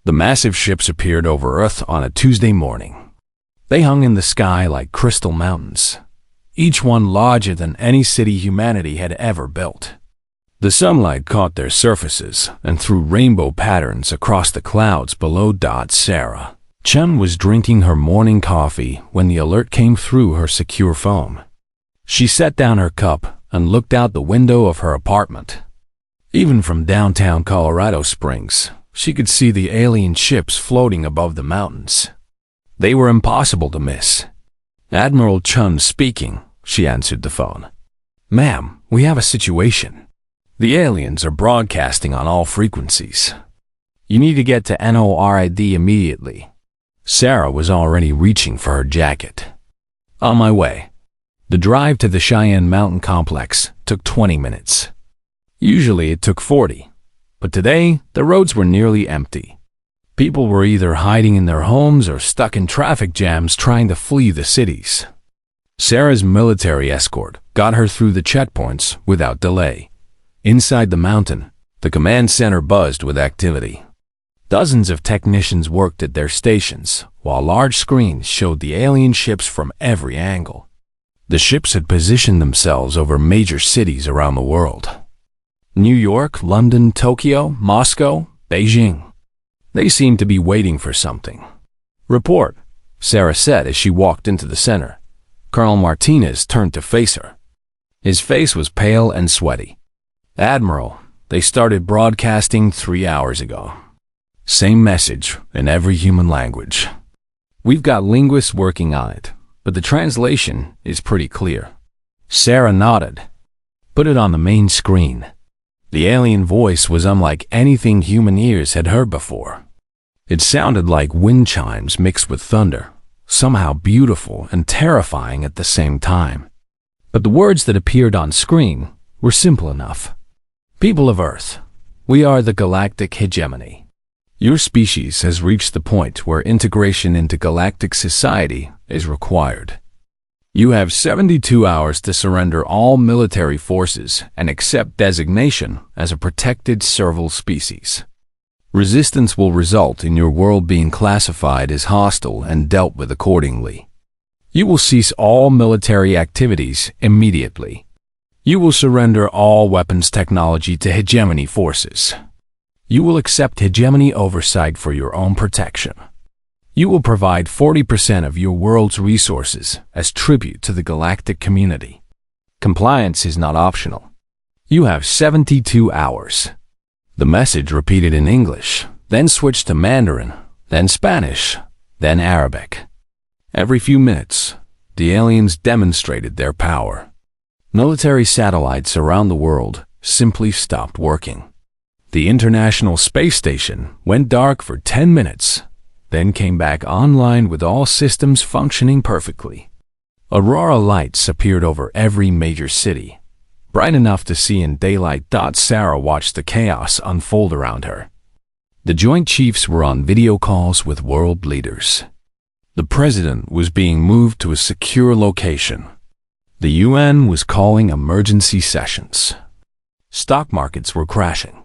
The massive ships appeared over Earth on a Tuesday morning. They hung in the sky like crystal mountains, each one larger than any city humanity had ever built. The sunlight caught their surfaces and threw rainbow patterns across the clouds below. Sarah Chun was drinking her morning coffee when the alert came through her secure phone. She set down her cup and looked out the window of her apartment. Even from downtown Colorado Springs, she could see the alien ships floating above the mountains. They were impossible to miss. "Admiral Chun speaking," she answered the phone. "Ma'am, we have a situation. The aliens are broadcasting on all frequencies. You need to get to NORAD immediately." Sarah was already reaching for her jacket. "On my way." The drive to the Cheyenne Mountain Complex took 20 minutes. Usually it took 40, but today the roads were nearly empty. People were either hiding in their homes or stuck in traffic jams trying to flee the cities. Sarah's military escort got her through the checkpoints without delay. Inside the mountain, the command center buzzed with activity. Dozens of technicians worked at their stations, while large screens showed the alien ships from every angle. The ships had positioned themselves over major cities around the world: New York, London, Tokyo, Moscow, Beijing. They seemed to be waiting for something. "Report," Sarah said as she walked into the center. Colonel Martinez turned to face her. His face was pale and sweaty. "Admiral, they started broadcasting 3 hours ago. Same message in every human language. We've got linguists working on it, but the translation is pretty clear." Sarah nodded. "Put it on the main screen." The alien voice was unlike anything human ears had heard before. It sounded like wind chimes mixed with thunder, somehow beautiful and terrifying at the same time. But the words that appeared on screen were simple enough. "People of Earth, we are the Galactic Hegemony. Your species has reached the point where integration into galactic society is required. You have 72 hours to surrender all military forces and accept designation as a protected servile species. Resistance will result in your world being classified as hostile and dealt with accordingly. You will cease all military activities immediately. You will surrender all weapons technology to hegemony forces. You will accept hegemony oversight for your own protection. You will provide 40% of your world's resources as tribute to the galactic community. Compliance is not optional. You have 72 hours. The message repeated in English, then switched to Mandarin, then Spanish, then Arabic. Every few minutes, the aliens demonstrated their power. Military satellites around the world simply stopped working. The International Space Station went dark for 10 minutes, then came back online with all systems functioning perfectly. Aurora lights appeared over every major city, bright enough to see in daylight. Sarah watched the chaos unfold around her. The Joint Chiefs were on video calls with world leaders. The President was being moved to a secure location. The UN was calling emergency sessions. Stock markets were crashing.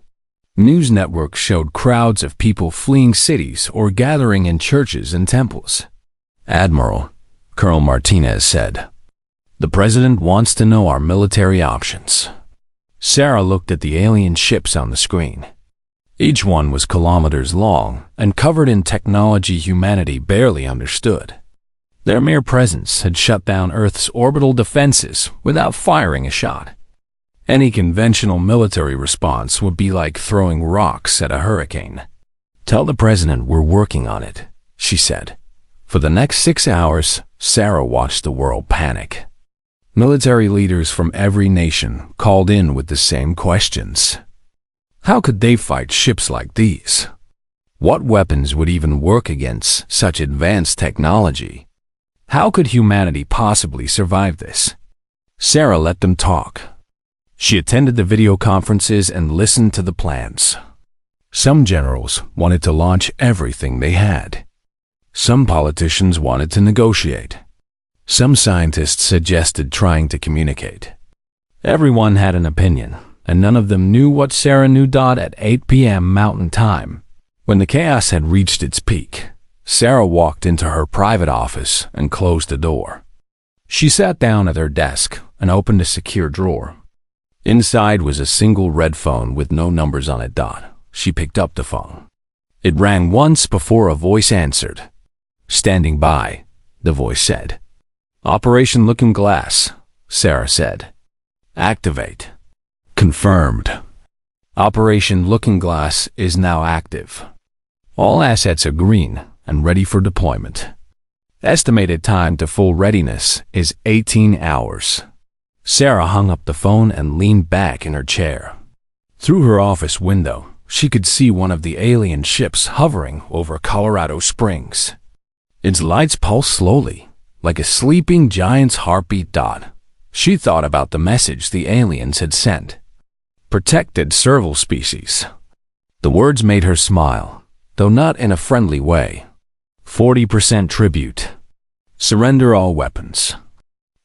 News networks showed crowds of people fleeing cities or gathering in churches and temples. "Admiral," Colonel Martinez said, "the President wants to know our military options." Sarah looked at the alien ships on the screen. Each one was kilometers long and covered in technology humanity barely understood. Their mere presence had shut down Earth's orbital defenses without firing a shot. Any conventional military response would be like throwing rocks at a hurricane. "Tell the President we're working on it," she said. For the next 6 hours, Sarah watched the world panic. Military leaders from every nation called in with the same questions. How could they fight ships like these? What weapons would even work against such advanced technology? How could humanity possibly survive this? Sarah let them talk. She attended the video conferences and listened to the plans. Some generals wanted to launch everything they had. Some politicians wanted to negotiate. Some scientists suggested trying to communicate. Everyone had an opinion, and none of them knew what Sarah knew. At 8 p.m. Mountain Time, When the chaos had reached its peak, Sarah walked into her private office and closed the door. She sat down at her desk and opened a secure drawer. Inside was a single red phone with no numbers on it. She picked up the phone. It rang once before a voice answered. "Standing by," the voice said. "Operation Looking Glass," Sarah said. "Activate." "Confirmed. Operation Looking Glass is now active. All assets are green and ready for deployment. Estimated time to full readiness is 18 hours. Sarah hung up the phone and leaned back in her chair. Through her office window, she could see one of the alien ships hovering over Colorado Springs. Its lights pulsed slowly, like a sleeping giant's heartbeat. She thought about the message the aliens had sent. Protected serval species. The words made her smile, though not in a friendly way. 40% tribute. Surrender all weapons.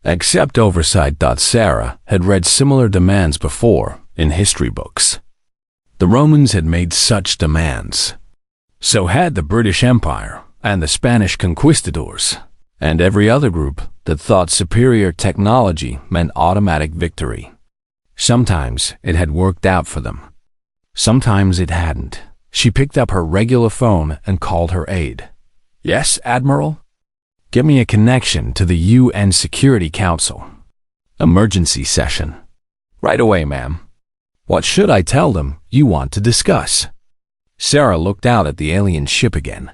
Accept oversight. Sarah had read similar demands before in history books. The Romans had made such demands. So had the British Empire and the Spanish conquistadors, and every other group that thought superior technology meant automatic victory. Sometimes it had worked out for them. Sometimes it hadn't. She picked up her regular phone and called her aide. "Yes, Admiral? Give me a connection to the UN Security Council. Emergency session." "Right away, ma'am." "What should I tell them you want to discuss?" Sarah looked out at the alien ship again.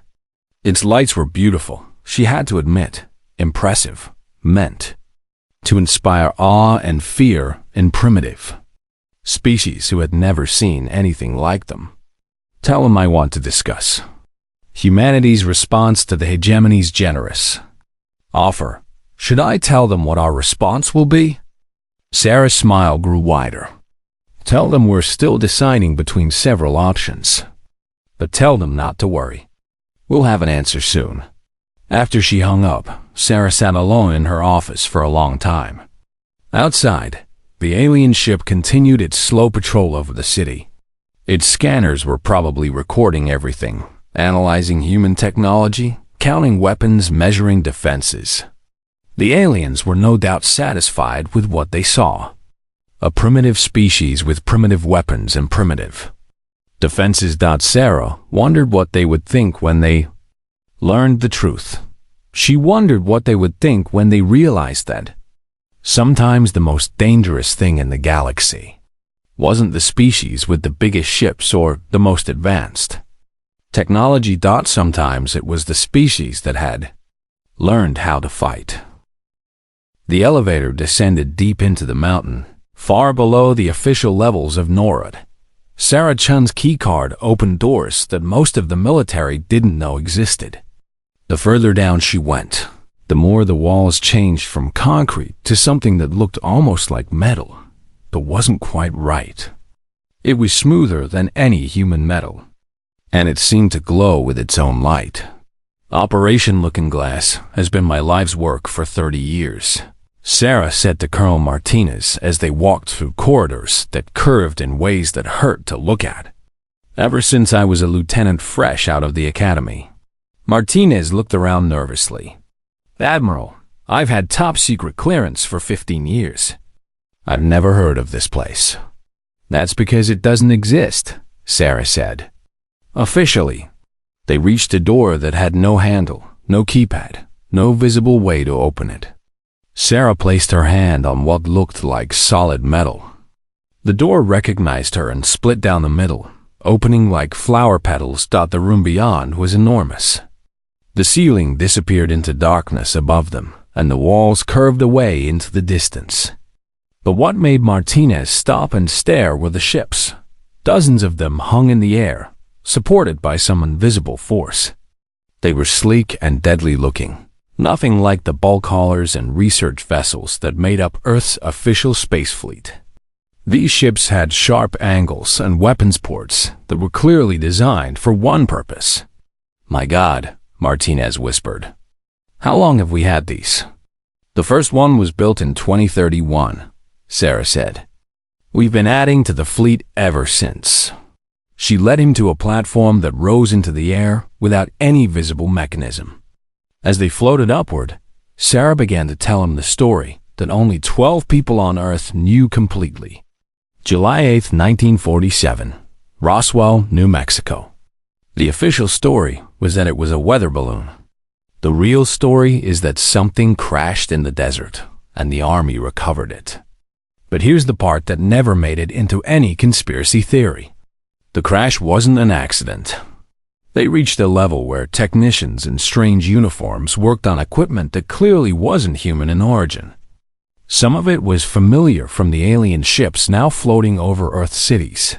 Its lights were beautiful, she had to admit, impressive, meant to inspire awe and fear in primitive species who had never seen anything like them. "Tell them I want to discuss humanity's response to the hegemony's generous offer. Should I tell them what our response will be?" Sarah's smile grew wider. "Tell them we're still deciding between several options. But tell them not to worry. We'll have an answer soon." After she hung up, Sarah sat alone in her office for a long time. Outside, the alien ship continued its slow patrol over the city. Its scanners were probably recording everything, analyzing human technology, counting weapons, measuring defenses. The aliens were no doubt satisfied with what they saw. A primitive species with primitive weapons and primitive defenses. Sarah wondered what they would think when they learned the truth. She wondered what they would think when they realized that sometimes the most dangerous thing in the galaxy wasn't the species with the biggest ships or the most advanced technology. Sometimes it was the species that had learned how to fight. The elevator descended deep into the mountain, far below the official levels of NORAD. Sarah Chun's keycard opened doors that most of the military didn't know existed. The further down she went, the more the walls changed from concrete to something that looked almost like metal, but wasn't quite right. It was smoother than any human metal, and it seemed to glow with its own light. "Operation Looking Glass has been my life's work for 30 years. Sarah said to Colonel Martinez as they walked through corridors that curved in ways that hurt to look at. "Ever since I was a lieutenant fresh out of the academy." Martinez looked around nervously. "Admiral, I've had top-secret clearance for 15 years. I've never heard of this place." "That's because it doesn't exist," Sarah said. "Officially." They reached a door that had no handle, no keypad, no visible way to open it. Sarah placed her hand on what looked like solid metal. The door recognized her and split down the middle, opening like flower petals. The room beyond was enormous. The ceiling disappeared into darkness above them, and the walls curved away into the distance. But what made Martinez stop and stare were the ships. Dozens of them hung in the air, supported by some invisible force. They were sleek and deadly looking, nothing like the bulk haulers and research vessels that made up Earth's official space fleet. These ships had sharp angles and weapons ports that were clearly designed for one purpose. "My God," Martinez whispered. "How long have we had these?" "The first one was built in 2031, Sarah said. "We've been adding to the fleet ever since." She led him to a platform that rose into the air without any visible mechanism. As they floated upward, Sarah began to tell him the story that only 12 people on Earth knew completely. July 8, 1947, Roswell, New Mexico. The official story was that it was a weather balloon. The real story is that something crashed in the desert, and the Army recovered it. But here's the part that never made it into any conspiracy theory. The crash wasn't an accident. They reached a level where technicians in strange uniforms worked on equipment that clearly wasn't human in origin. Some of it was familiar from the alien ships now floating over Earth cities.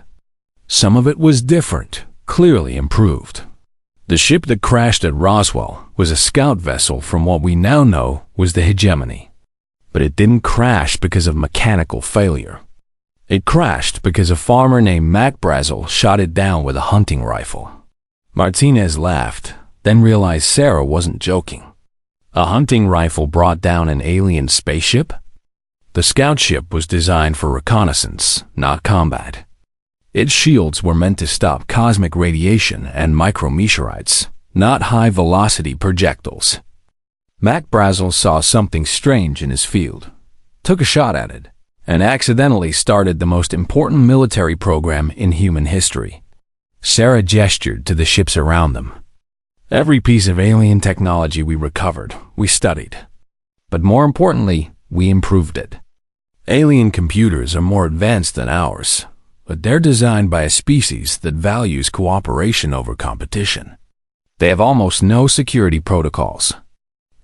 Some of it was different, clearly improved. The ship that crashed at Roswell was a scout vessel from what we now know was the Hegemony. But it didn't crash because of mechanical failure. It crashed because a farmer named Mac Brazel shot it down with a hunting rifle. Martinez laughed, then realized Sarah wasn't joking. A hunting rifle brought down an alien spaceship? The scout ship was designed for reconnaissance, not combat. Its shields were meant to stop cosmic radiation and micrometeorites, not high-velocity projectiles. Mac Brazel saw something strange in his field, took a shot at it, and accidentally started the most important military program in human history. Sarah gestured to the ships around them. Every piece of alien technology we recovered, we studied. But more importantly, we improved it. Alien computers are more advanced than ours, but they're designed by a species that values cooperation over competition. They have almost no security protocols.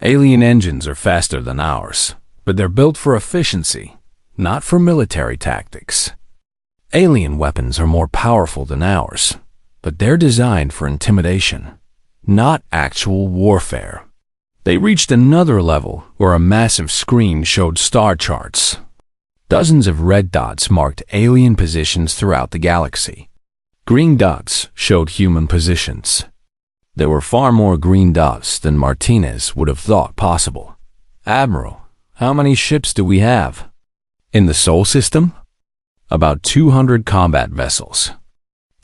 Alien engines are faster than ours, but they're built for efficiency, not for military tactics. Alien weapons are more powerful than ours, but they're designed for intimidation, not actual warfare. They reached another level where a massive screen showed star charts. Dozens of red dots marked alien positions throughout the galaxy. Green dots showed human positions. There were far more green dots than Martinez would have thought possible. Admiral, how many ships do we have? In the Sol System? About 200 combat vessels.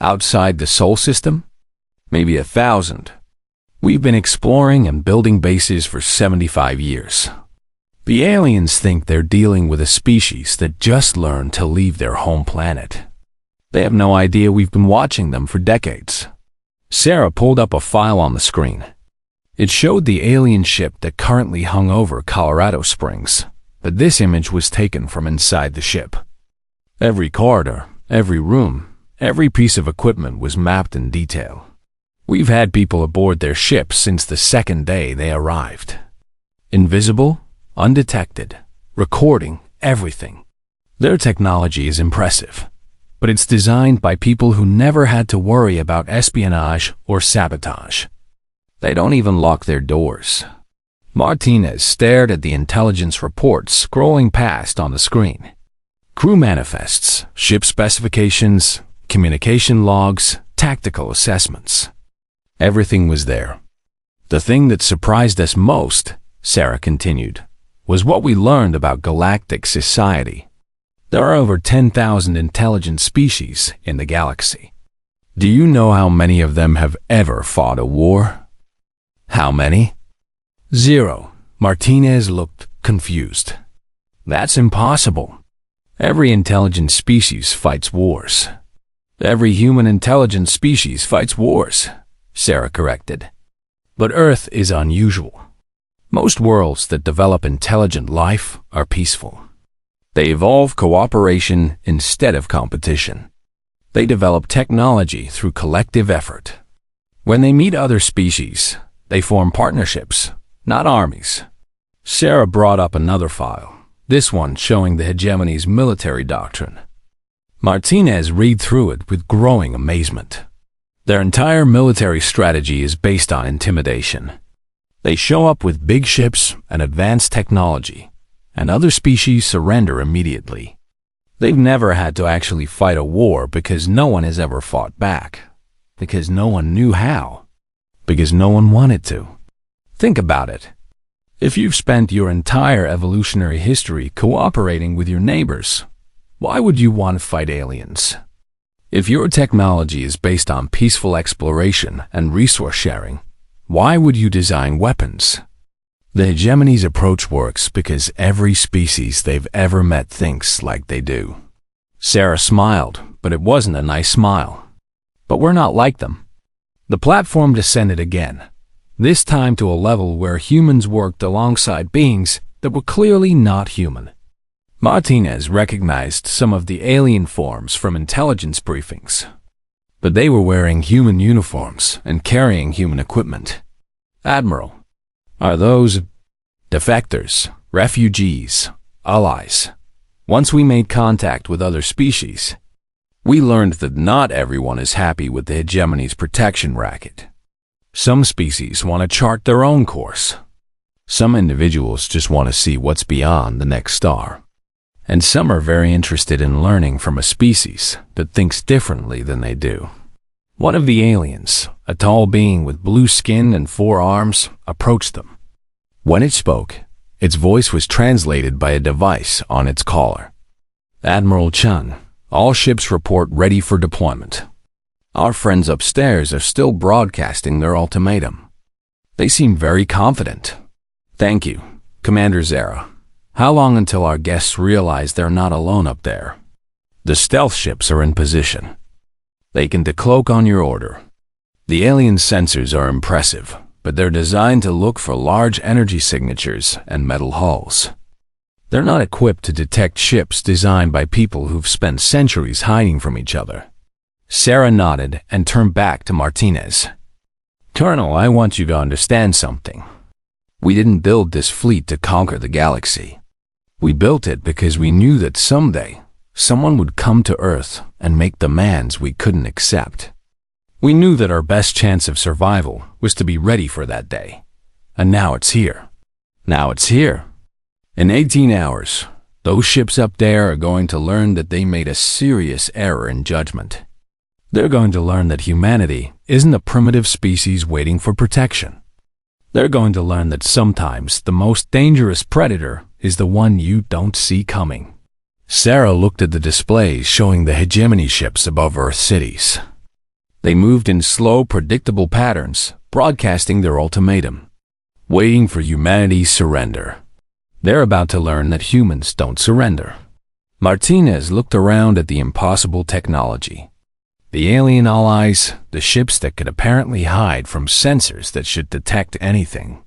Outside the Sol System? Maybe 1,000. We've been exploring and building bases for 75 years. The aliens think they're dealing with a species that just learned to leave their home planet. They have no idea we've been watching them for decades. Sarah pulled up a file on the screen. It showed the alien ship that currently hung over Colorado Springs, but this image was taken from inside the ship. Every corridor, every room, every piece of equipment was mapped in detail. We've had people aboard their ships since the second day they arrived. Invisible, undetected, recording everything. Their technology is impressive, but it's designed by people who never had to worry about espionage or sabotage. They don't even lock their doors. Martinez stared at the intelligence reports scrolling past on the screen. Crew manifests, ship specifications, communication logs, tactical assessments. Everything was there. The thing that surprised us most, Sarah continued, was what we learned about galactic society. There are over 10,000 intelligent species in the galaxy. Do you know how many of them have ever fought a war? How many? 0. Martinez looked confused. That's impossible. Every intelligent species fights wars. Every human intelligent species fights wars, Sarah corrected. But Earth is unusual. Most worlds that develop intelligent life are peaceful. They evolve cooperation instead of competition. They develop technology through collective effort. When they meet other species, they form partnerships, not armies. Sarah brought up another file, this one showing the Hegemony's military doctrine. Martinez read through it with growing amazement. Their entire military strategy is based on intimidation. They show up with big ships and advanced technology, and other species surrender immediately. They've never had to actually fight a war because no one has ever fought back, because no one knew how, because no one wanted to. Think about it. If you've spent your entire evolutionary history cooperating with your neighbors, why would you want to fight aliens? If your technology is based on peaceful exploration and resource sharing, why would you design weapons? The hegemony's approach works because every species they've ever met thinks like they do. Sarah smiled, but it wasn't a nice smile. But we're not like them. The platform descended again, this time to a level where humans worked alongside beings that were clearly not human. Martinez recognized some of the alien forms from intelligence briefings, but they were wearing human uniforms and carrying human equipment. Admiral, are those defectors, refugees, allies? Once we made contact with other species, we learned that not everyone is happy with the hegemony's protection racket. Some species want to chart their own course. Some individuals just want to see what's beyond the next star. And some are very interested in learning from a species that thinks differently than they do. One of the aliens, a tall being with blue skin and 4 arms, approached them. When it spoke, its voice was translated by a device on its collar. Admiral Chun, all ships report ready for deployment. Our friends upstairs are still broadcasting their ultimatum. They seem very confident. Thank you, Commander Zara. How long until our guests realize they're not alone up there? The stealth ships are in position. They can decloak on your order. The alien sensors are impressive, but they're designed to look for large energy signatures and metal hulls. They're not equipped to detect ships designed by people who've spent centuries hiding from each other. Sarah nodded and turned back to Martinez. Colonel, I want you to understand something. We didn't build this fleet to conquer the galaxy. We built it because we knew that someday someone would come to Earth and make demands we couldn't accept. We knew that our best chance of survival was to be ready for that day. And now it's here. Now it's here. In 18 hours, those ships up there are going to learn that they made a serious error in judgment. They're going to learn that humanity isn't a primitive species waiting for protection. They're going to learn that sometimes the most dangerous predator is the one you don't see coming. Sarah looked at the displays showing the hegemony ships above Earth cities. They moved in slow, predictable patterns, broadcasting their ultimatum, waiting for humanity's surrender. They're about to learn that humans don't surrender. Martinez looked around at the impossible technology. The alien allies, the ships that could apparently hide from sensors that should detect anything.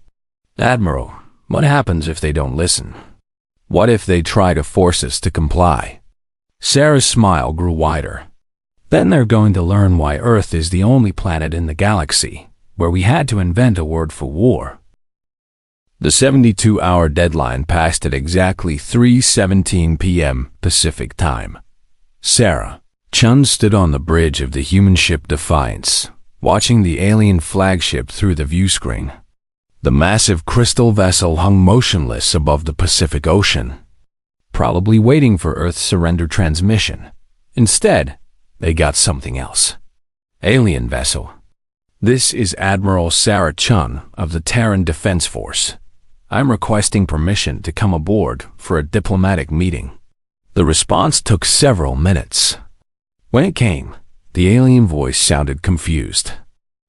Admiral, what happens if they don't listen? What if they try to force us to comply? Sarah's smile grew wider. Then they're going to learn why Earth is the only planet in the galaxy where we had to invent a word for war. The 72-hour deadline passed at exactly 3:17 p.m. Pacific Time. Sarah, Chun stood on the bridge of the human ship Defiance, watching the alien flagship through the view screen. The massive crystal vessel hung motionless above the Pacific Ocean, probably waiting for Earth's surrender transmission. Instead, they got something else. Alien vessel. This is Admiral Sarah Chun of the Terran Defense Force. I'm requesting permission to come aboard for a diplomatic meeting. The response took several minutes. When it came, the alien voice sounded confused.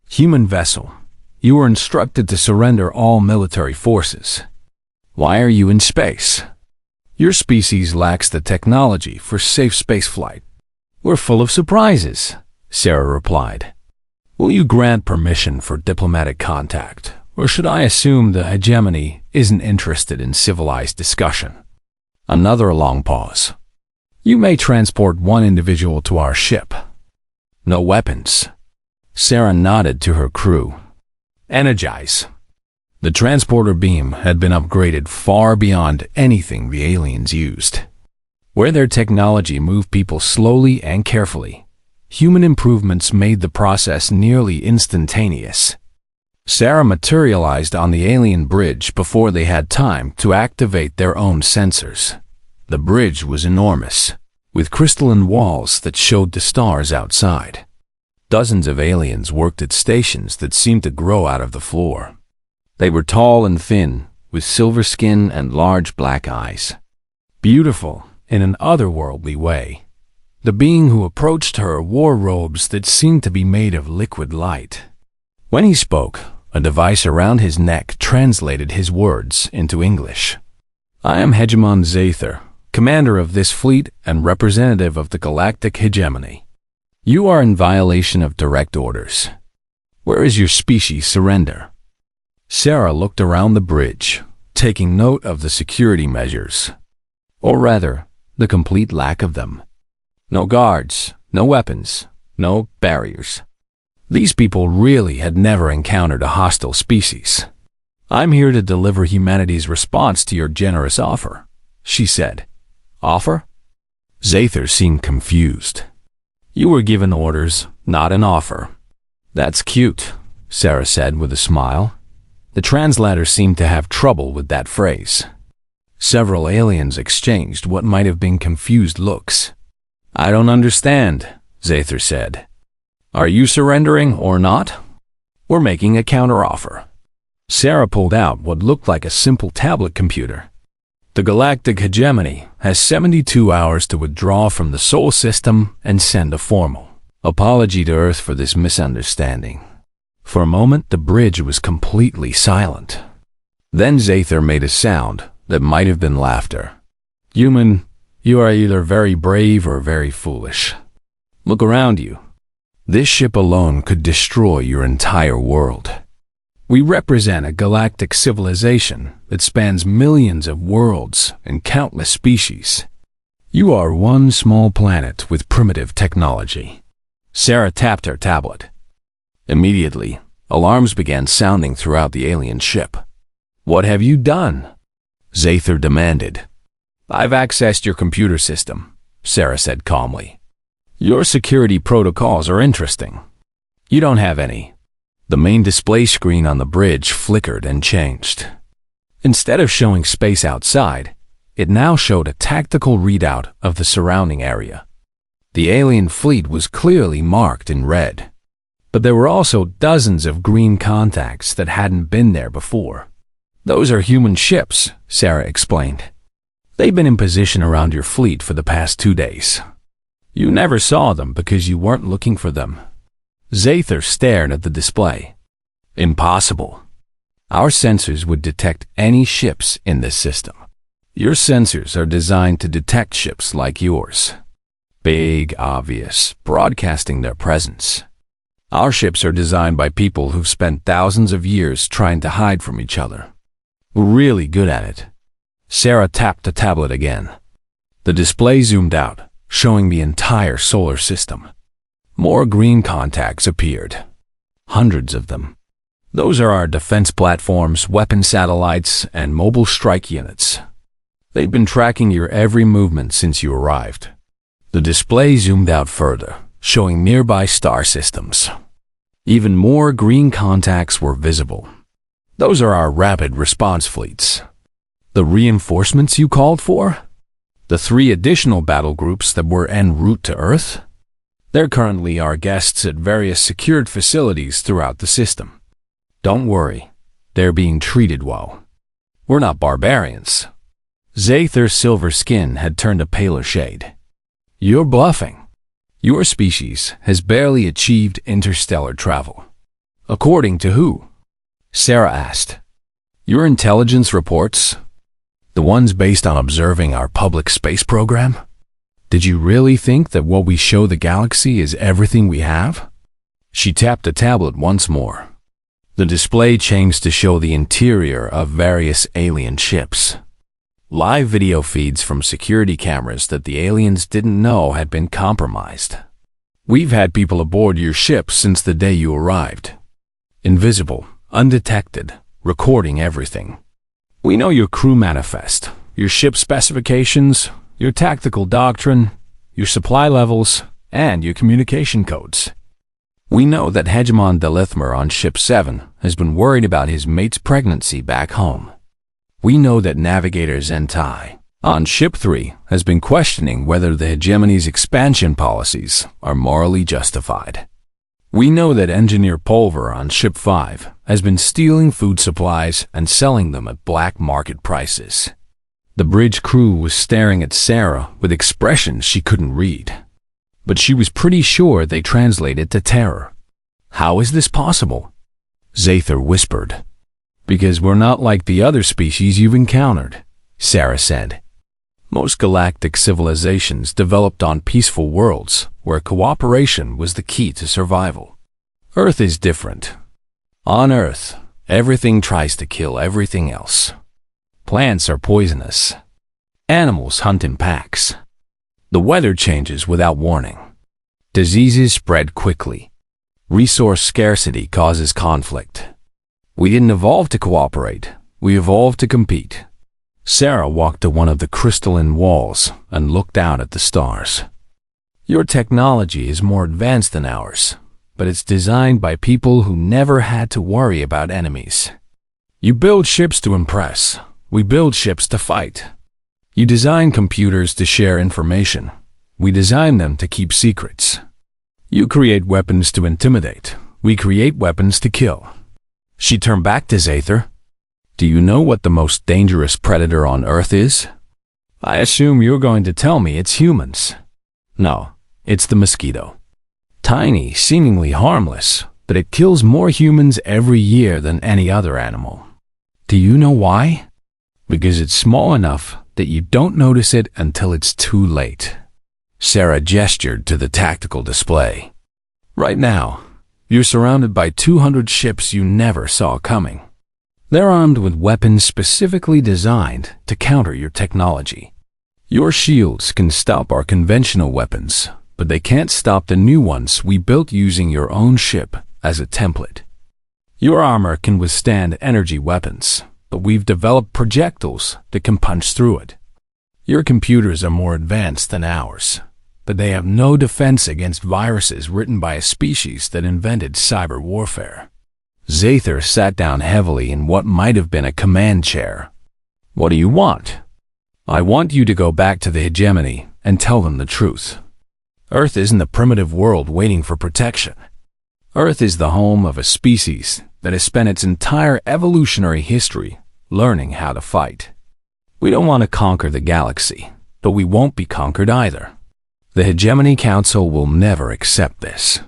Human vessel, you were instructed to surrender all military forces. Why are you in space? Your species lacks the technology for safe spaceflight. We're full of surprises, Sarah replied. Will you grant permission for diplomatic contact, or should I assume the hegemony isn't interested in civilized discussion? Another long pause. You may transport one individual to our ship. No weapons. Sarah nodded to her crew. Energize. The transporter beam had been upgraded far beyond anything the aliens used. Where their technology moved people slowly and carefully, human improvements made the process nearly instantaneous. Sarah materialized on the alien bridge before they had time to activate their own sensors. The bridge was enormous, with crystalline walls that showed the stars outside. Dozens of aliens worked at stations that seemed to grow out of the floor. They were tall and thin, with silver skin and large black eyes. Beautiful in an otherworldly way. The being who approached her wore robes that seemed to be made of liquid light. When he spoke, a device around his neck translated his words into English. I am Hegemon Zather, commander of this fleet and representative of the Galactic Hegemony. You are in violation of direct orders. Where is your species surrender? Sarah looked around the bridge, taking note of the security measures. Or rather, the complete lack of them. No guards, no weapons, no barriers. These people really had never encountered a hostile species. I'm here to deliver humanity's response to your generous offer, she said. Offer? Zather seemed confused. You were given orders, not an offer. That's cute, Sarah said with a smile. The translator seemed to have trouble with that phrase. Several aliens exchanged what might have been confused looks. I don't understand, Zather said. Are you surrendering or not? We're making a counteroffer. Sarah pulled out what looked like a simple tablet computer. The Galactic Hegemony has 72 hours to withdraw from the Sol system and send a formal apology to Earth for this misunderstanding. For a moment, the bridge was completely silent. Then Zather made a sound that might have been laughter. Human, you are either very brave or very foolish. Look around you. This ship alone could destroy your entire world. We represent a galactic civilization that spans millions of worlds and countless species. You are one small planet with primitive technology. Sarah tapped her tablet. Immediately, alarms began sounding throughout the alien ship. What have you done? Zather demanded. I've accessed your computer system, Sarah said calmly. Your security protocols are interesting. You don't have any. The main display screen on the bridge flickered and changed. Instead of showing space outside, it now showed a tactical readout of the surrounding area. The alien fleet was clearly marked in red, but there were also dozens of green contacts that hadn't been there before. Those are human ships, Sarah explained. They've been in position around your fleet for the past 2 days. You never saw them because you weren't looking for them. Zather stared at the display. Impossible. Our sensors would detect any ships in this system. Your sensors are designed to detect ships like yours. Big, obvious, broadcasting their presence. Our ships are designed by people who've spent thousands of years trying to hide from each other. We're really good at it. Sarah tapped the tablet again. The display zoomed out, showing the entire solar system. More green contacts appeared. Hundreds of them. Those are our defense platforms, weapon satellites, and mobile strike units. They've been tracking your every movement since you arrived. The display zoomed out further, showing nearby star systems. Even more green contacts were visible. Those are our rapid response fleets. The reinforcements you called for? The 3 additional battle groups that were en route to Earth? They're currently our guests at various secured facilities throughout the system. Don't worry, they're being treated well. We're not barbarians. Zather's silver skin had turned a paler shade. You're bluffing. Your species has barely achieved interstellar travel. According to who? Sarah asked. Your intelligence reports? The ones based on observing our public space program? Did you really think that what we show the galaxy is everything we have? She tapped the tablet once more. The display changed to show the interior of various alien ships. Live video feeds from security cameras that the aliens didn't know had been compromised. We've had people aboard your ship since the day you arrived. Invisible, undetected, recording everything. We know your crew manifest, your ship specifications, your tactical doctrine, your supply levels, and your communication codes. We know that Hegemon Delithmer on Ship 7 has been worried about his mate's pregnancy back home. We know that Navigator Zentai on Ship 3 has been questioning whether the hegemony's expansion policies are morally justified. We know that Engineer Pulver on Ship 5 has been stealing food supplies and selling them at black market prices. The bridge crew was staring at Sarah with expressions she couldn't read. but she was pretty sure they translated to terror. "How is this possible?" Zather whispered. "Because we're not like the other species you've encountered," Sarah said. "Most galactic civilizations developed on peaceful worlds where cooperation was the key to survival. Earth is different. On Earth, everything tries to kill everything else. Plants are poisonous. Animals hunt in packs. The weather changes without warning. Diseases spread quickly. Resource scarcity causes conflict. We didn't evolve to cooperate. We evolved to compete." Sarah walked to one of the crystalline walls and looked out at the stars. "Your technology is more advanced than ours, but it's designed by people who never had to worry about enemies. You build ships to impress. We build ships to fight. You design computers to share information. We design them to keep secrets. You create weapons to intimidate. We create weapons to kill." She turned back to Zather. "Do you know what the most dangerous predator on Earth is?" "I assume you're going to tell me it's humans." "No, it's the mosquito. Tiny, seemingly harmless, but it kills more humans every year than any other animal. Do you know why? Because it's small enough that you don't notice it until it's too late." Sarah gestured to the tactical display. "Right now, you're surrounded by 200 ships you never saw coming. They're armed with weapons specifically designed to counter your technology. Your shields can stop our conventional weapons, but they can't stop the new ones we built using your own ship as a template. Your armor can withstand energy weapons, but we've developed projectiles that can punch through it. Your computers are more advanced than ours, but they have no defense against viruses written by a species that invented cyber warfare." Zather sat down heavily in what might have been a command chair. "What do you want?" "I want you to go back to the hegemony and tell them the truth. Earth isn't a primitive world waiting for protection. Earth is the home of a species that has spent its entire evolutionary history learning how to fight. We don't want to conquer the galaxy, but we won't be conquered either. The Hegemony Council will never accept this.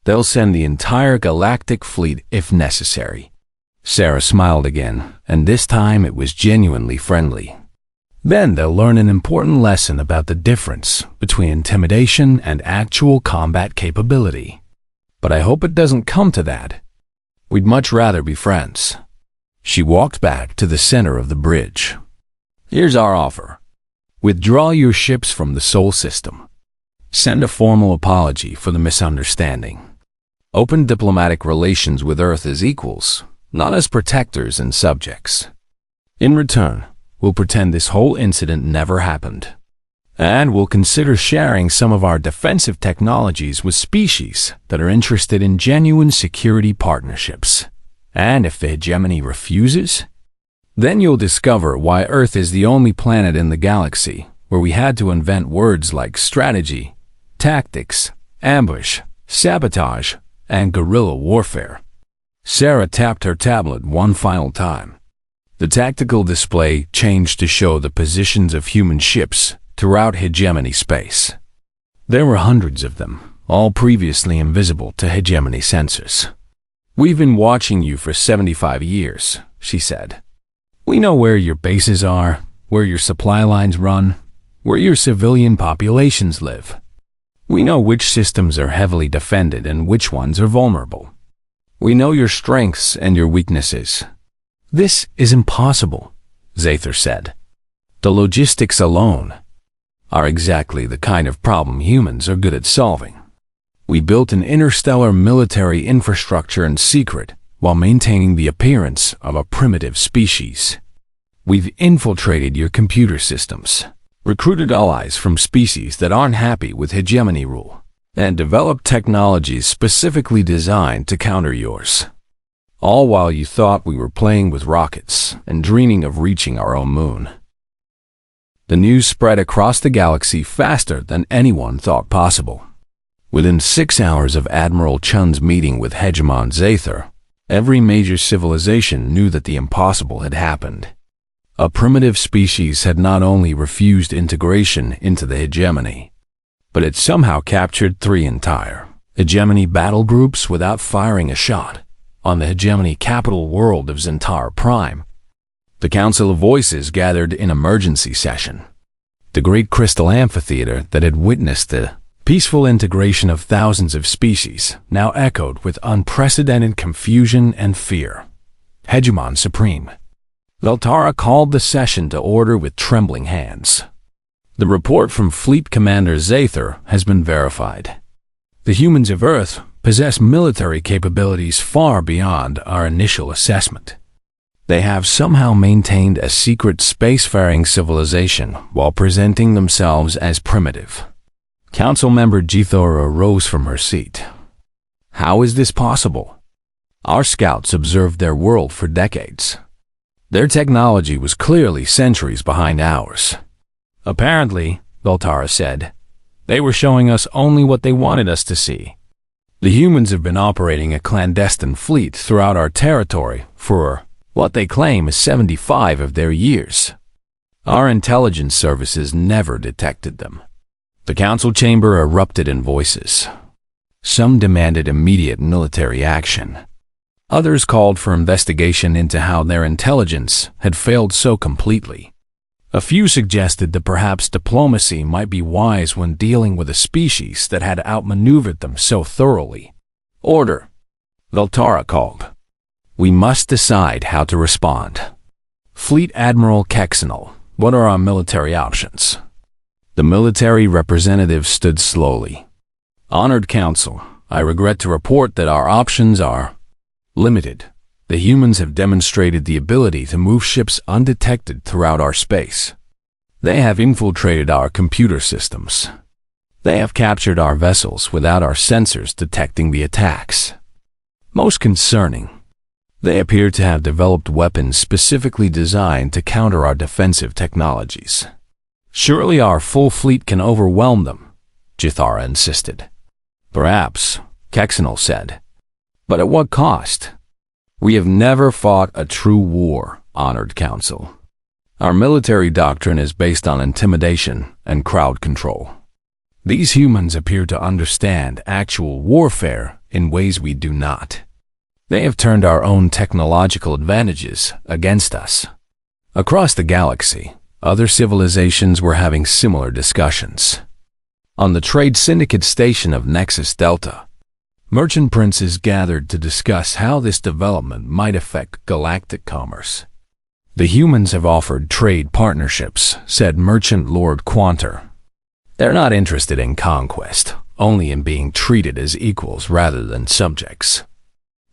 They'll send the entire galactic fleet if necessary." Sarah smiled again, and this time it was genuinely friendly. "Then they'll learn an important lesson about the difference between intimidation and actual combat capability. But I hope it doesn't come to that. We'd much rather be friends." She walked back to the center of the bridge. "Here's our offer. Withdraw your ships from the Sol system. Send a formal apology for the misunderstanding. Open diplomatic relations with Earth as equals, not as protectors and subjects. In return, we'll pretend this whole incident never happened. And we'll consider sharing some of our defensive technologies with species that are interested in genuine security partnerships. And if the hegemony refuses, then you'll discover why Earth is the only planet in the galaxy where we had to invent words like strategy, tactics, ambush, sabotage, and guerrilla warfare." Sarah tapped her tablet one final time. The tactical display changed to show the positions of human ships throughout hegemony space. There were hundreds of them, all previously invisible to hegemony sensors. "We've been watching you for 75 years, she said. "We know where your bases are, where your supply lines run, where your civilian populations live. We know which systems are heavily defended and which ones are vulnerable. We know your strengths and your weaknesses." "This is impossible," Zather said. "The logistics alone are exactly the kind of problem humans are good at solving. We built an interstellar military infrastructure in secret while maintaining the appearance of a primitive species. We've infiltrated your computer systems, recruited allies from species that aren't happy with hegemony rule, and developed technologies specifically designed to counter yours. All while you thought we were playing with rockets and dreaming of reaching our own moon." The news spread across the galaxy faster than anyone thought possible. Within 6 hours of Admiral Chun's meeting with Hegemon Zather, every major civilization knew that the impossible had happened. A primitive species had not only refused integration into the hegemony, but it somehow captured 3 entire hegemony battle groups without firing a shot on the hegemony capital world of Zentara Prime. The Council of Voices gathered in emergency session. The great crystal amphitheater that had witnessed the peaceful integration of thousands of species now echoed with unprecedented confusion and fear. Hegemon Supreme. Veltara called the session to order with trembling hands. The report from Fleet Commander Zather has been verified. The humans of Earth possess military capabilities far beyond our initial assessment. They have somehow maintained a secret spacefaring civilization while presenting themselves as primitive. Council member Jithora rose from her seat. How is this possible? Our scouts observed their world for decades. Their technology was clearly centuries behind ours. Apparently, Veltara said, they were showing us only what they wanted us to see. The humans have been operating a clandestine fleet throughout our territory for what they claim is 75 of their years. Our intelligence services never detected them. The council chamber erupted in voices. Some demanded immediate military action. Others called for investigation into how their intelligence had failed so completely. A few suggested that perhaps diplomacy might be wise when dealing with a species that had outmaneuvered them so thoroughly. Order, Veltara called. We must decide how to respond. Fleet Admiral Kexenal, what are our military options? The military representative stood slowly. Honored Council, I regret to report that our options are limited. The humans have demonstrated the ability to move ships undetected throughout our space. They have infiltrated our computer systems. They have captured our vessels without our sensors detecting the attacks. Most concerning, they appear to have developed weapons specifically designed to counter our defensive technologies. Surely our full fleet can overwhelm them, Jithara insisted. Perhaps, Kexenal said. But at what cost? We have never fought a true war, Honored Council. Our military doctrine is based on intimidation and crowd control. These humans appear to understand actual warfare in ways we do not. They have turned our own technological advantages against us. Across the galaxy, other civilizations were having similar discussions. On the Trade Syndicate station of Nexus Delta, merchant princes gathered to discuss how this development might affect galactic commerce. The humans have offered trade partnerships, said Merchant Lord Quanter. They're not interested in conquest, only in being treated as equals rather than subjects.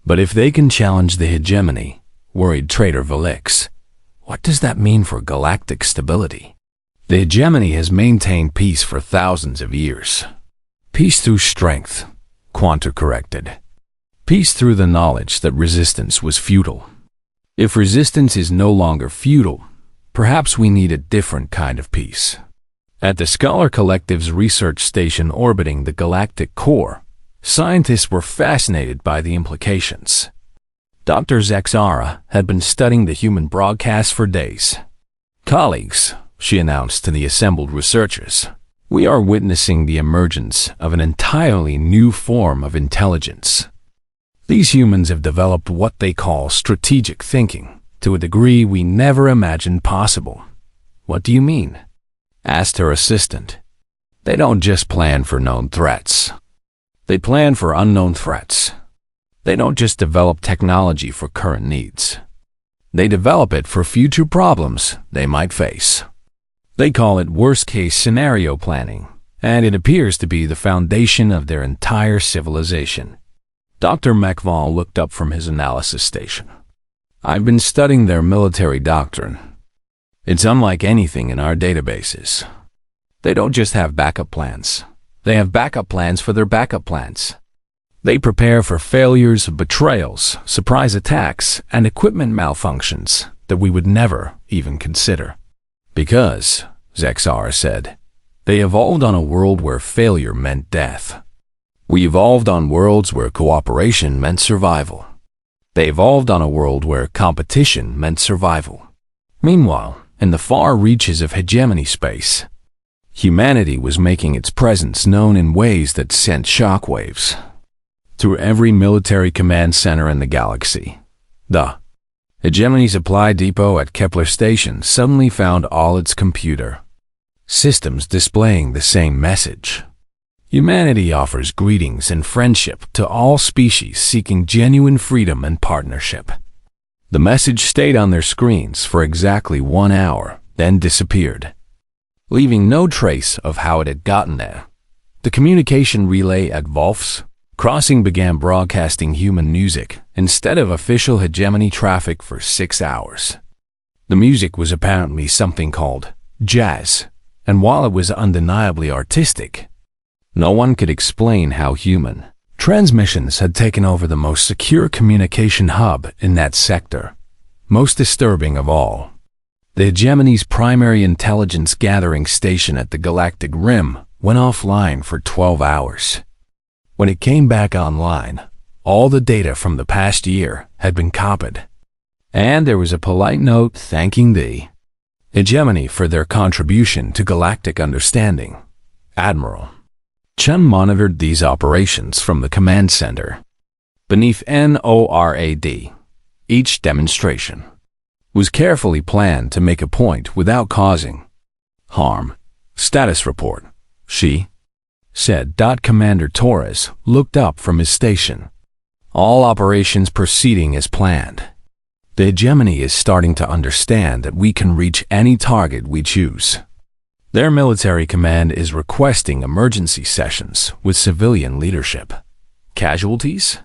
But if they can challenge the hegemony, worried Trader Velix, what does that mean for galactic stability? The hegemony has maintained peace for thousands of years. Peace through strength, Quanter corrected. Peace through the knowledge that resistance was futile. If resistance is no longer futile, perhaps we need a different kind of peace. At the Scholar Collective's research station orbiting the galactic core, scientists were fascinated by the implications. Dr. Zexara had been studying the human broadcast for days. Colleagues, she announced to the assembled researchers, we are witnessing the emergence of an entirely new form of intelligence. These humans have developed what they call strategic thinking to a degree we never imagined possible. What do you mean? Asked her assistant. They don't just plan for known threats. They plan for unknown threats. They don't just develop technology for current needs. They develop it for future problems they might face. They call it worst-case scenario planning, and it appears to be the foundation of their entire civilization. Dr. Mekval looked up from his analysis station. I've been studying their military doctrine. It's unlike anything in our databases. They don't just have backup plans. They have backup plans for their backup plans. They prepare for failures, betrayals, surprise attacks, and equipment malfunctions that we would never even consider. Because, Zexar said, they evolved on a world where failure meant death. We evolved on worlds where cooperation meant survival. They evolved on a world where competition meant survival. Meanwhile, in the far reaches of hegemony space, Humanity was making its presence known in ways that sent shockwaves through every military command center in the galaxy. The Hegemony Supply Depot at Kepler Station suddenly found all its computer systems displaying the same message. Humanity offers greetings and friendship to all species seeking genuine freedom and partnership. The message stayed on their screens for exactly 1 hour, then disappeared, leaving no trace of how it had gotten there. The communication relay at Wolf's Crossing began broadcasting human music instead of official hegemony traffic for 6 hours. The music was apparently something called jazz, and while it was undeniably artistic, no one could explain how human transmissions had taken over the most secure communication hub in that sector. Most disturbing of all, the hegemony's primary intelligence gathering station at the Galactic Rim went offline for 12 hours. When it came back online, all the data from the past year had been copied, and there was a polite note thanking the hegemony for their contribution to galactic understanding. Admiral Chen monitored these operations from the command center. Beneath NORAD, each demonstration was carefully planned to make a point without causing harm. Status report, she said. Commander Torres looked up from his station. All operations proceeding as planned. The hegemony is starting to understand that we can reach any target we choose. Their military command is requesting emergency sessions with civilian leadership. Casualties?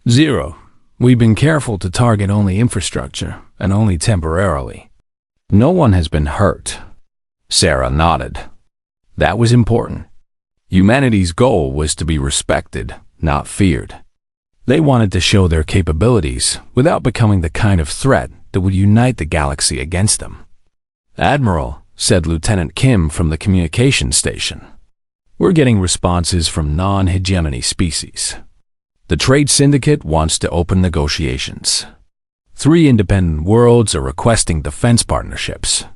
0. We've been careful to target only infrastructure, and only temporarily. No one has been hurt. Sarah nodded. That was important. Humanity's goal was to be respected, not feared. They wanted to show their capabilities without becoming the kind of threat that would unite the galaxy against them. Admiral, said Lieutenant Kim from the communication station, we're getting responses from non-hegemony species. The Trade Syndicate wants to open negotiations. 3 independent worlds are requesting defense partnerships.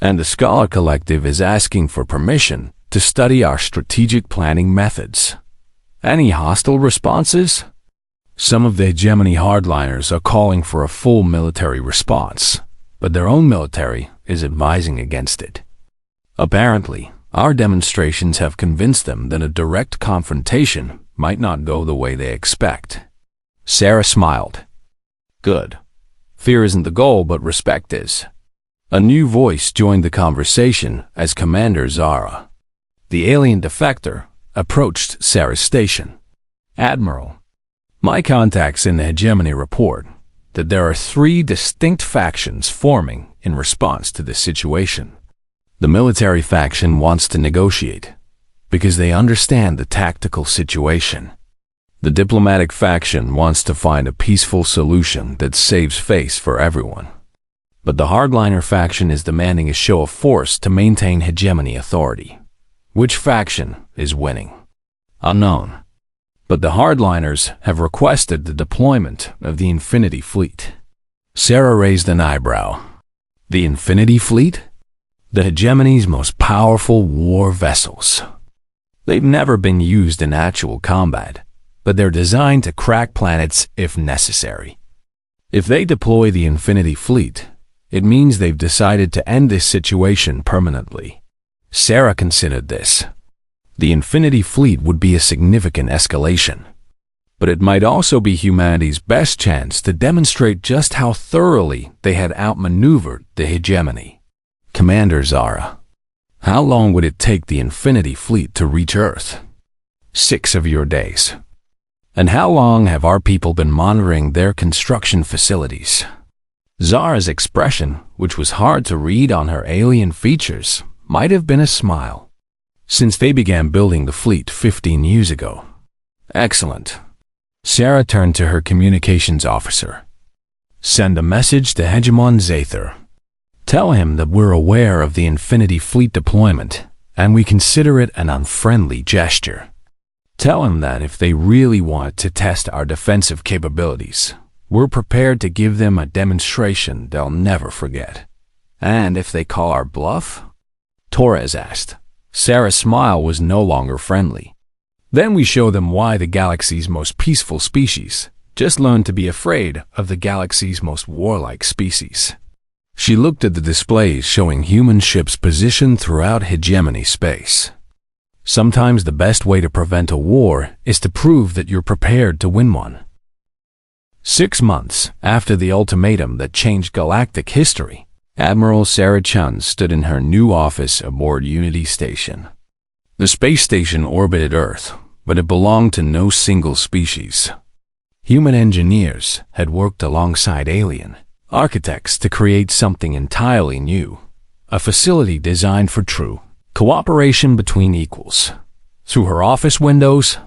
And the Scholar Collective is asking for permission to study our strategic planning methods. Any hostile responses? Some of the hegemony hardliners are calling for a full military response, but their own military is advising against it. Apparently, our demonstrations have convinced them that a direct confrontation might not go the way they expect. Sarah smiled. Good. Fear isn't the goal, but respect is. A new voice joined the conversation as Commander Zara, the alien defector, approached Sarah's station. Admiral, my contacts in the hegemony report that there are 3 distinct factions forming in response to this situation. The military faction wants to negotiate because they understand the tactical situation. The diplomatic faction wants to find a peaceful solution that saves face for everyone. But the hardliner faction is demanding a show of force to maintain hegemony authority. Which faction is winning? Unknown. But the hardliners have requested the deployment of the Infinity Fleet. Sarah raised an eyebrow. The Infinity Fleet? The hegemony's most powerful war vessels. They've never been used in actual combat, but they're designed to crack planets if necessary. If they deploy the Infinity Fleet, it means they've decided to end this situation permanently. Sarah considered this. The Infinity Fleet would be a significant escalation, but it might also be humanity's best chance to demonstrate just how thoroughly they had outmaneuvered the hegemony. Commander Zara, how long would it take the Infinity Fleet to reach Earth? 6 of your days. And how long have our people been monitoring their construction facilities? Zara's expression, which was hard to read on her alien features, might have been a smile. Since they began building the fleet 15 years ago. Excellent. Sarah turned to her communications officer. Send a message to Hegemon Zather. Tell him that we're aware of the Infinity Fleet deployment, and we consider it an unfriendly gesture. Tell him that if they really want to test our defensive capabilities, we're prepared to give them a demonstration they'll never forget. And if they call our bluff? Torres asked. Sarah's smile was no longer friendly. Then we show them why the galaxy's most peaceful species just learned to be afraid of the galaxy's most warlike species. She looked at the displays showing human ships positioned throughout hegemony space. Sometimes the best way to prevent a war is to prove that you're prepared to win one. 6 months after the ultimatum that changed galactic history, Admiral Sarah Chun stood in her new office aboard Unity Station. The space station orbited Earth, but it belonged to no single species. Human engineers had worked alongside alien architects to create something entirely new, a facility designed for true cooperation between equals. Through her office windows,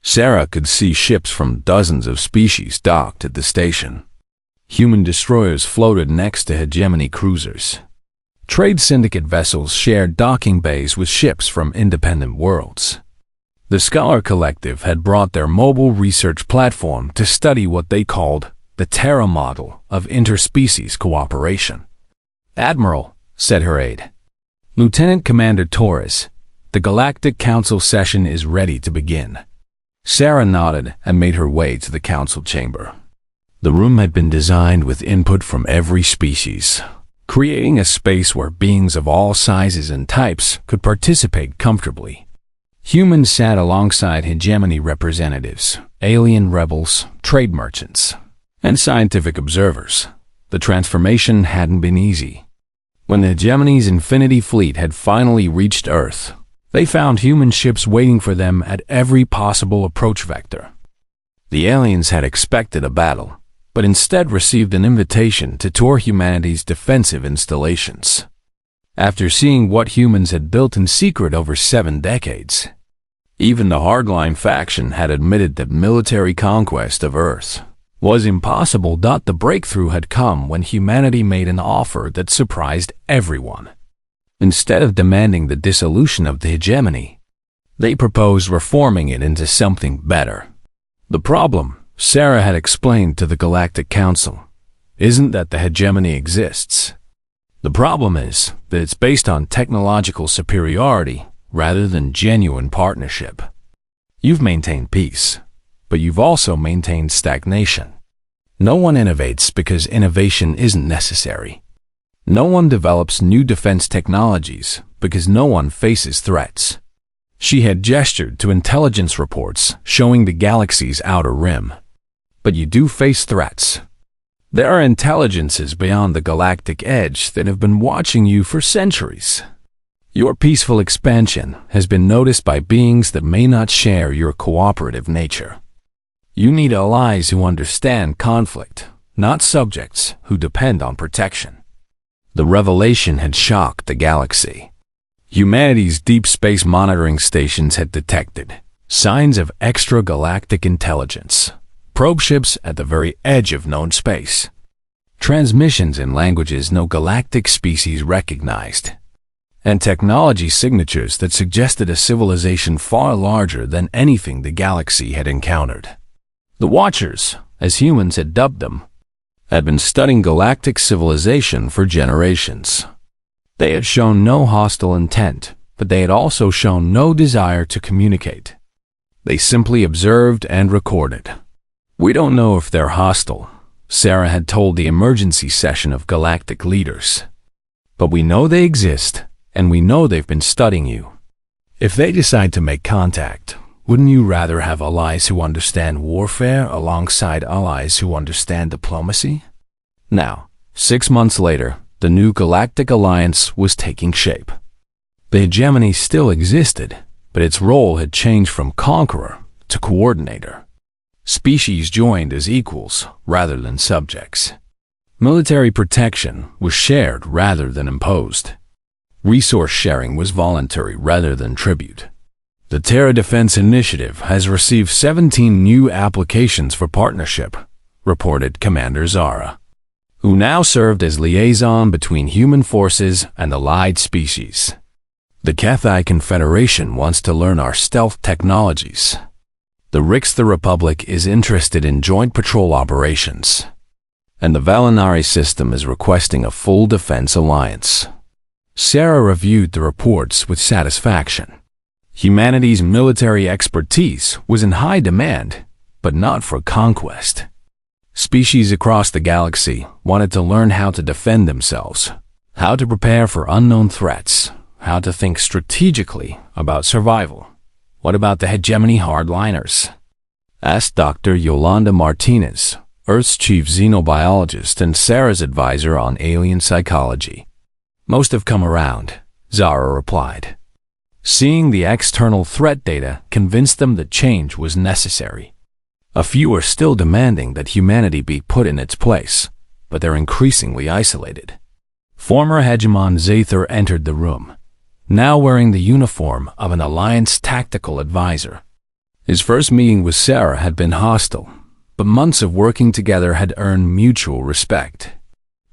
Sarah could see ships from dozens of species docked at the station. Human destroyers floated next to hegemony cruisers. Trade syndicate vessels shared docking bays with ships from independent worlds. The Scholar Collective had brought their mobile research platform to study what they called the Terra model of interspecies cooperation. "Admiral," said her aide. "Lieutenant Commander Torres, the Galactic Council session is ready to begin." Sarah nodded and made her way to the council chamber. The room had been designed with input from every species, creating a space where beings of all sizes and types could participate comfortably. Humans sat alongside hegemony representatives, alien rebels, trade merchants, and scientific observers. The transformation hadn't been easy. When the hegemony's Infinity Fleet had finally reached Earth, they found human ships waiting for them at every possible approach vector. The aliens had expected a battle, but instead received an invitation to tour humanity's defensive installations. After seeing what humans had built in secret over 7 decades, even the hardline faction had admitted that military conquest of Earth was impossible. The breakthrough had come when humanity made an offer that surprised everyone. Instead of demanding the dissolution of the hegemony, they proposed reforming it into something better. The problem, Sarah had explained to the Galactic Council, isn't that the hegemony exists. The problem is that it's based on technological superiority rather than genuine partnership. You've maintained peace, but you've also maintained stagnation. No one innovates because innovation isn't necessary. No one develops new defense technologies because no one faces threats. She had gestured to intelligence reports showing the galaxy's outer rim. But you do face threats. There are intelligences beyond the galactic edge that have been watching you for centuries. Your peaceful expansion has been noticed by beings that may not share your cooperative nature. You need allies who understand conflict, not subjects who depend on protection. The revelation had shocked the galaxy. Humanity's deep space monitoring stations had detected signs of extragalactic intelligence, probe ships at the very edge of known space, transmissions in languages no galactic species recognized, and technology signatures that suggested a civilization far larger than anything the galaxy had encountered. The Watchers, as humans had dubbed them, had been studying galactic civilization for generations. They had shown no hostile intent, but they had also shown no desire to communicate. They simply observed and recorded. "We don't know if they're hostile," Sarah had told the emergency session of galactic leaders. "But we know they exist, and we know they've been studying you. If they decide to make contact, wouldn't you rather have allies who understand warfare alongside allies who understand diplomacy?" Now, 6 months later, the new galactic alliance was taking shape. The hegemony still existed, but its role had changed from conqueror to coordinator. Species joined as equals rather than subjects. Military protection was shared rather than imposed. Resource sharing was voluntary rather than tribute. The Terra Defense Initiative has received 17 new applications for partnership, reported Commander Zara, who now served as liaison between human forces and allied species. The Cathay Confederation wants to learn our stealth technologies. The Rix the Republic is interested in joint patrol operations. And the Valinari system is requesting a full defense alliance. Sarah reviewed the reports with satisfaction. Humanity's military expertise was in high demand, but not for conquest. Species across the galaxy wanted to learn how to defend themselves, how to prepare for unknown threats, how to think strategically about survival. What about the hegemony hardliners? Asked Dr. Yolanda Martinez, Earth's chief xenobiologist and Sarah's advisor on alien psychology. Most have come around, Zara replied. Seeing the external threat data convinced them that change was necessary. A few are still demanding that humanity be put in its place, but they're increasingly isolated. Former hegemon Zather entered the room, now wearing the uniform of an Alliance tactical advisor. His first meeting with Sarah had been hostile, but months of working together had earned mutual respect.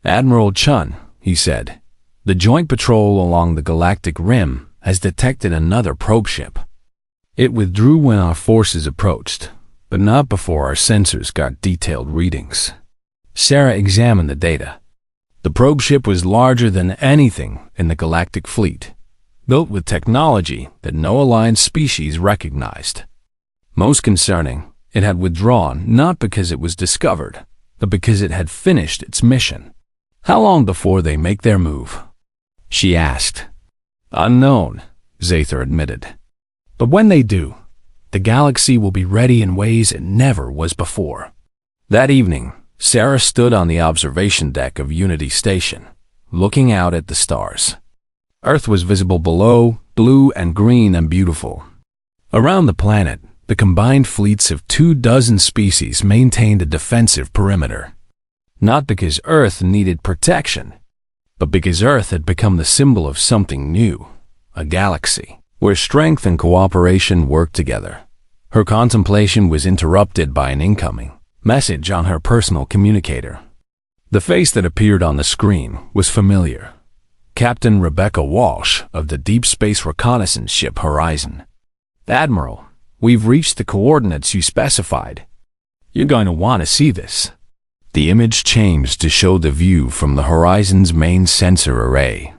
Admiral Chun, he said, the joint patrol along the galactic rim has detected another probe ship. It withdrew when our forces approached, but not before our sensors got detailed readings. Sarah examined the data. The probe ship was larger than anything in the galactic fleet, built with technology that no Alliance species recognized. Most concerning, it had withdrawn not because it was discovered, but because it had finished its mission. How long before they make their move? She asked. Unknown, Zather admitted. But when they do, the galaxy will be ready in ways it never was before. That evening, Sarah stood on the observation deck of Unity Station, looking out at the stars. Earth was visible below, blue and green and beautiful. Around the planet, the combined fleets of 24 species maintained a defensive perimeter. Not because Earth needed protection, but because Earth had become the symbol of something new, a galaxy, where strength and cooperation worked together. Her contemplation was interrupted by an incoming message on her personal communicator. The face that appeared on the screen was familiar. Captain Rebecca Walsh of the Deep Space Reconnaissance Ship Horizon. Admiral, we've reached the coordinates you specified. You're going to want to see this. The image changed to show the view from the Horizon's main sensor array.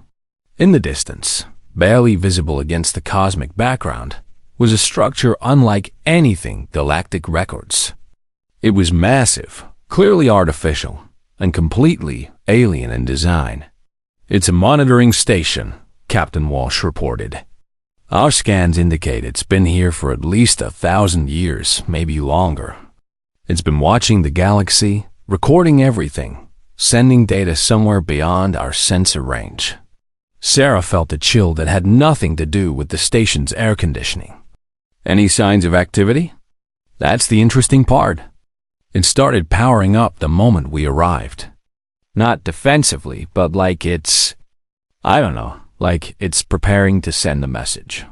In the distance, barely visible against the cosmic background, was a structure unlike anything Galactic records. It was massive, clearly artificial, and completely alien in design. It's a monitoring station, Captain Walsh reported. Our scans indicate it's been here for at least 1,000 years, maybe longer. It's been watching the galaxy, recording everything, sending data somewhere beyond our sensor range. Sarah felt a chill that had nothing to do with the station's air conditioning. Any signs of activity? That's the interesting part. It started powering up the moment we arrived. Not defensively, but like it's preparing to send a message.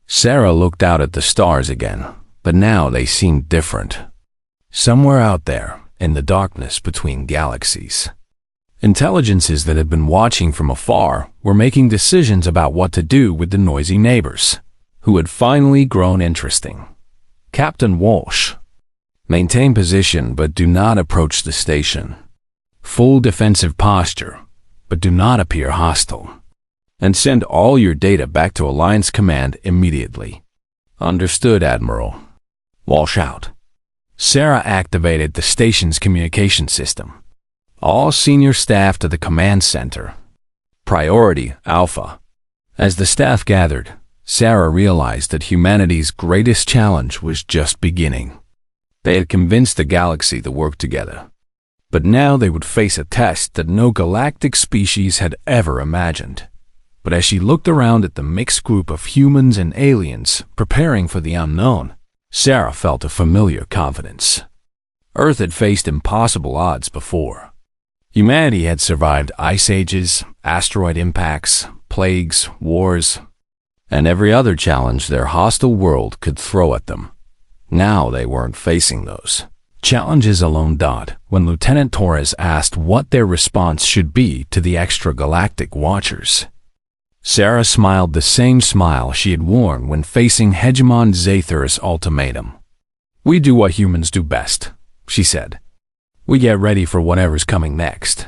Sarah looked out at the stars again, but now they seemed different. Somewhere out there, in the darkness between galaxies, intelligences that had been watching from afar were making decisions about what to do with the noisy neighbors, who had finally grown interesting. Captain Walsh. Maintain position, but do not approach the station. Full defensive posture, but do not appear hostile. And send all your data back to Alliance Command immediately. Understood, Admiral. Walsh out. Sarah activated the station's communication system. All senior staff to the command center. Priority Alpha. As the staff gathered, Sarah realized that humanity's greatest challenge was just beginning. They had convinced the galaxy to work together. But now they would face a test that no galactic species had ever imagined. But as she looked around at the mixed group of humans and aliens preparing for the unknown, Sarah felt a familiar confidence. Earth had faced impossible odds before. Humanity had survived ice ages, asteroid impacts, plagues, wars, and every other challenge their hostile world could throw at them. Now they weren't facing those challenges alone. When Lieutenant Torres asked what their response should be to the extragalactic watchers, Sarah smiled the same smile she had worn when facing Hegemon Zather's ultimatum. We do what humans do best, she said. We get ready for whatever's coming next.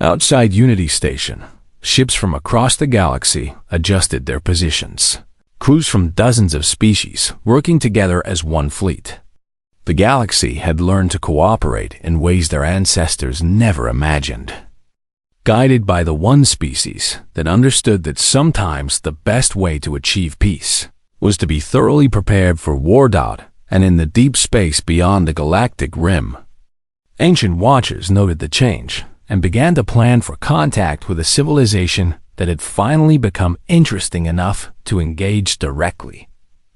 Outside Unity Station, ships from across the galaxy adjusted their positions. Crews from dozens of species working together as one fleet. The galaxy had learned to cooperate in ways their ancestors never imagined. Guided by the one species that understood that sometimes the best way to achieve peace was to be thoroughly prepared for war. And in the deep space beyond the galactic rim, ancient watchers noted the change and began to plan for contact with a civilization that had finally become interesting enough to engage directly.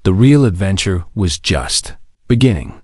The real adventure was just beginning.